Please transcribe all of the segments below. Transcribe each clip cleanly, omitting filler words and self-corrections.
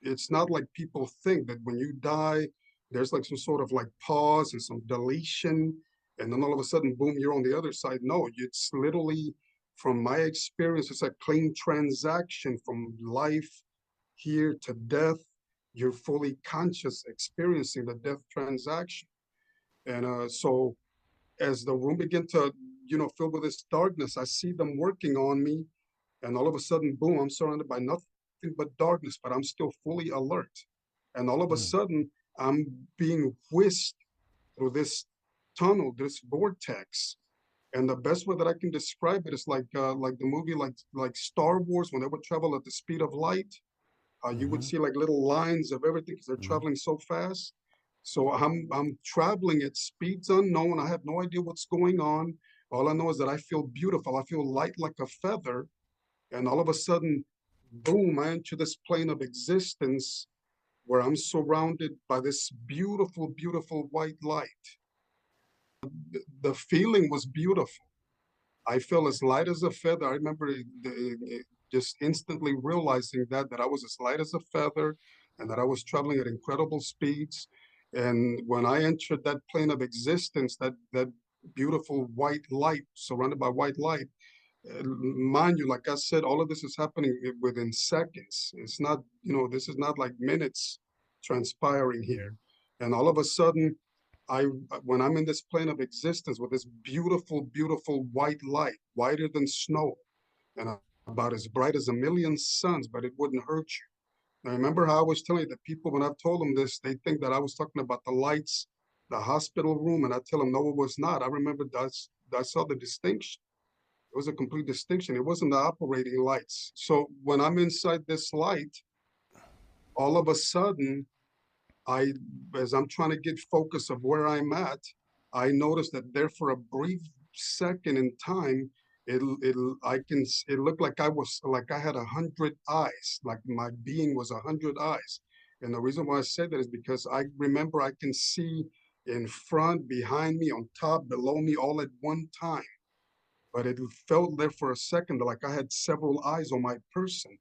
it's not like people think that when you die, there's like some sort of like pause and some deletion, and then all of a sudden, boom, you're on the other side. No, it's literally, from my experience, it's a clean transaction from life here to death. You're fully conscious, experiencing the death transaction. And so as the room began to, fill with this darkness, I see them working on me. And all of a sudden, boom, I'm surrounded by nothing but darkness, but I'm still fully alert. And all of a Mm. sudden, I'm being whisked through this tunnel, this vortex. And the best way that I can describe it is like the movie, like Star Wars, when they would travel at the speed of light. You would Mm-hmm. see like little lines of everything because they're Mm-hmm. traveling so fast. So I'm traveling at speeds unknown. I have no idea what's going on. All I know is that I feel beautiful. I feel light like a feather. And all of a sudden, boom, I enter this plane of existence where I'm surrounded by this beautiful, beautiful white light. The feeling was beautiful. I felt as light as a feather. I remember just instantly realizing that I was as light as a feather and that I was traveling at incredible speeds. And when I entered that plane of existence, that beautiful white light, surrounded by white light, mind you, like I said, all of this is happening within seconds. It's not, this is not like minutes transpiring here. Mm-hmm. And all of a sudden, I, when I'm in this plane of existence with this beautiful, beautiful white light, whiter than snow, and about as bright as a million suns, but it wouldn't hurt you. Now, remember how I was telling you that people, when I've told them this, they think that I was talking about the lights, the hospital room, and I tell them, no, it was not. I remember I saw the distinction. It was a complete distinction. It wasn't the operating lights. So when I'm inside this light, all of a sudden, I, as I'm trying to get focus of where I'm at, I noticed that there for a brief second in time, it looked like like I had 100 eyes, like my being was 100 eyes. And the reason why I said that is because I remember I can see in front, behind me, on top, below me, all at one time. But it felt there for a second like I had several eyes on my person.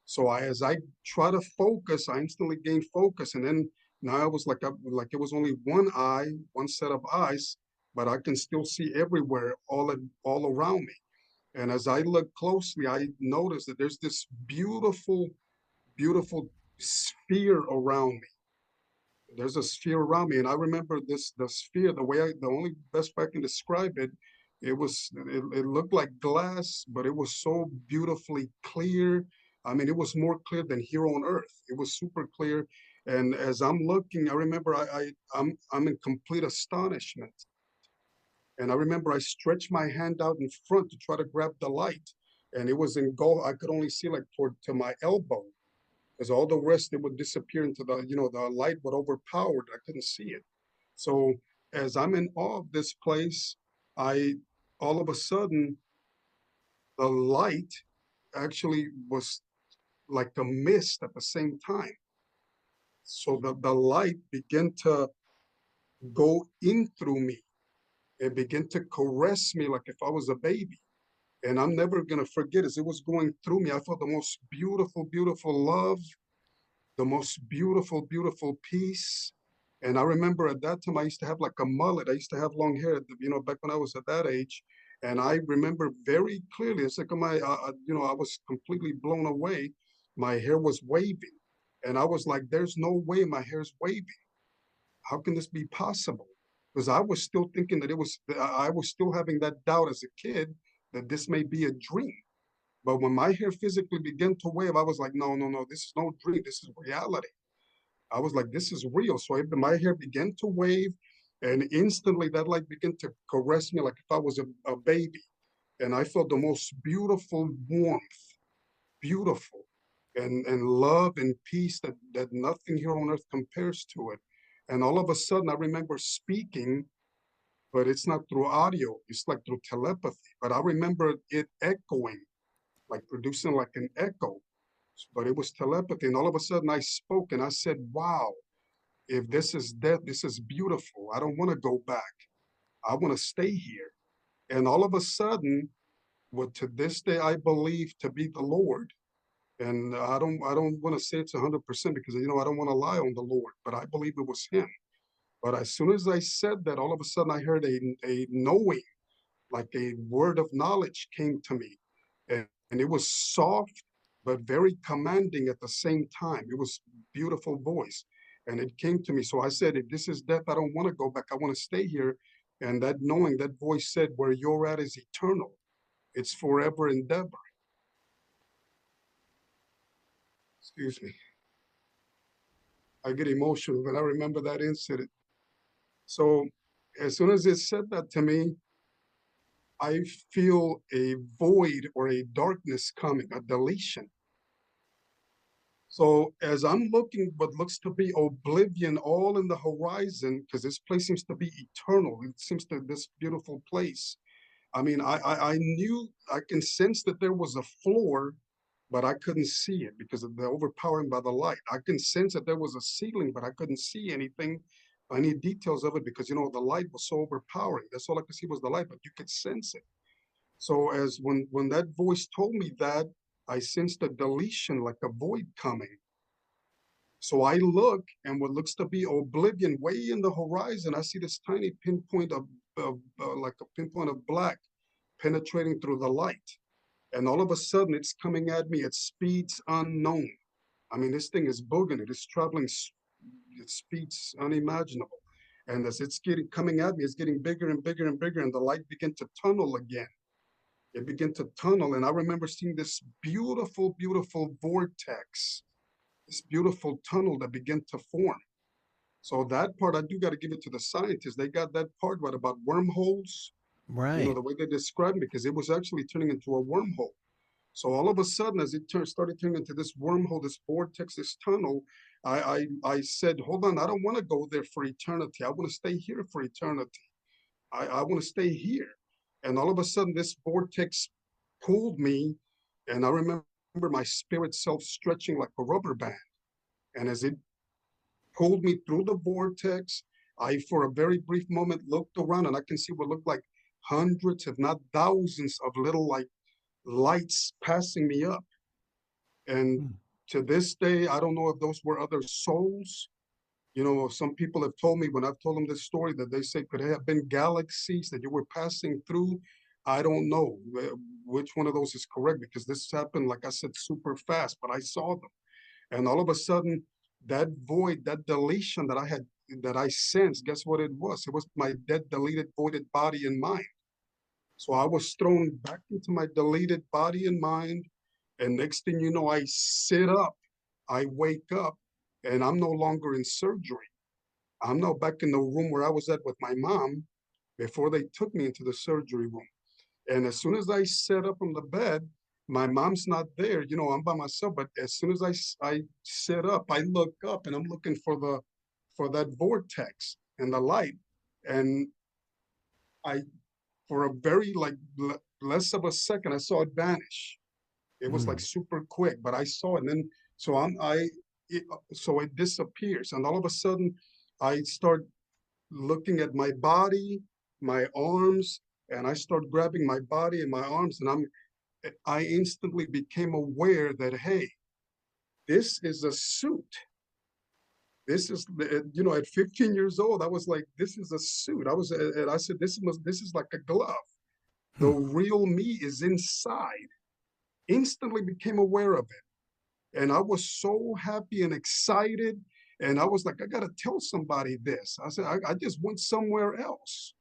So as I try to focus, I instantly gain focus, and then now I was like it was only one eye, one set of eyes, but I can still see everywhere, all around me. And as I look closely, I notice that there's this beautiful, beautiful sphere around me. There's a sphere around me, and I remember the sphere, the only best way I can describe it, it looked like glass, but it was so beautifully clear. I mean, it was more clear than here on earth. It was super clear. And as I'm looking, I remember I'm in complete astonishment. And I remember I stretched my hand out in front to try to grab the light, and it was engulfed. I could only see like toward to my elbow, because all the rest, it would disappear into the light would overpower it. I couldn't see it. So as I'm in awe of this place, I all of a sudden, the light actually was like a mist at the same time. So the light began to go in through me and begin to caress me like if I was a baby. And I'm never gonna forget, as it was going through me, I felt the most beautiful, beautiful love, the most beautiful, beautiful peace. And I remember at that time I used to have like a mullet. I used to have long hair, back when I was at that age. And I remember very clearly, it's like I was completely blown away. My hair was waving. And I was like, there's no way my hair's waving. How can this be possible? Because I was still thinking that I was still having that doubt as a kid that this may be a dream. But when my hair physically began to wave, I was like, no, no, no, this is no dream. This is reality. I was like, this is real. So my hair began to wave, and instantly that light began to caress me like if I was a baby. And I felt the most beautiful warmth, beautiful, and love and peace that nothing here on earth compares to it. And all of a sudden, I remember speaking, but it's not through audio, it's like through telepathy. But I remember it echoing, like producing like an echo, but it was telepathy. And all of a sudden, I spoke and I said, wow, if this is death, this is beautiful. I don't want to go back. I want to stay here. And all of a sudden, what to this day I believe to be the Lord, And I don't want to say it's 100% because I don't want to lie on the Lord, but I believe it was him. But as soon as I said that, all of a sudden I heard a knowing, like a word of knowledge came to me. And it was soft, but very commanding at the same time. It was beautiful voice. And it came to me. So I said, if this is death, I don't want to go back. I want to stay here. And that knowing, that voice said, where you're at is eternal. It's forever endeavor. Excuse me. I get emotional when I remember that incident. So as soon as it said that to me, I feel a void or a darkness coming, a deletion. So as I'm looking what looks to be oblivion all in the horizon, because this place seems to be eternal. It seems to this beautiful place. I mean, I knew I can sense that there was a floor, but I couldn't see it because of the overpowering by the light. I can sense that there was a ceiling, but I couldn't see anything, any details of it because the light was so overpowering. That's all I could see was the light, but you could sense it. So as when that voice told me that, I sensed a deletion, like a void coming. So I look, and what looks to be oblivion way in the horizon, I see this tiny pinpoint of like a pinpoint of black penetrating through the light. And all of a sudden, it's coming at me at speeds unknown. I mean, this thing is booging. It is traveling at speeds unimaginable. And as it's getting coming at me, it's getting bigger and bigger and bigger, and the light began to tunnel again. It began to tunnel, and I remember seeing this beautiful, beautiful vortex, this beautiful tunnel that began to form. So that part, I do got to give it to the scientists. They got that part right about wormholes, Right. the way they described it, because it was actually turning into a wormhole. So all of a sudden, as it started turning into this wormhole, this vortex, this tunnel, I said, hold on, I don't want to go there for eternity. I want to stay here for eternity. I want to stay here. And all of a sudden, this vortex pulled me, and I remember my spirit self stretching like a rubber band. And as it pulled me through the vortex, I, for a very brief moment, looked around and I can see what looked like hundreds, if not thousands, of little like lights passing me up. And Hmm. to this day, I don't know if those were other souls. Some people have told me when I've told them this story that they say could have been galaxies that you were passing through. I don't know which one of those is correct because this happened, like I said, super fast, but I saw them. And all of a sudden, that void, that deletion that I sensed, guess what it was? It was my dead, deleted, voided body and mind. So I was thrown back into my deleted body and mind. And next thing you know, I sit up, I wake up, and I'm no longer in surgery. I'm now back in the room where I was at with my mom before they took me into the surgery room. And as soon as I sat up on the bed, my mom's not there. I'm by myself. But as soon as I sit up, I look up and I'm looking for that vortex and the light. And I, for a very like less of a second, I saw it vanish. It was like Hmm. super quick, but I saw it. And then so I'm I it, so it disappears, and all of a sudden, I start looking at my body, my arms, and I start grabbing my body and my arms, and I instantly became aware that hey, this is a suit. This is at 15 years old, I was like, this is a suit. And I said, this is like a glove. The Hmm. real me is inside. Instantly became aware of it. And I was so happy and excited. And I was like, I got to tell somebody this. I said, I just went somewhere else.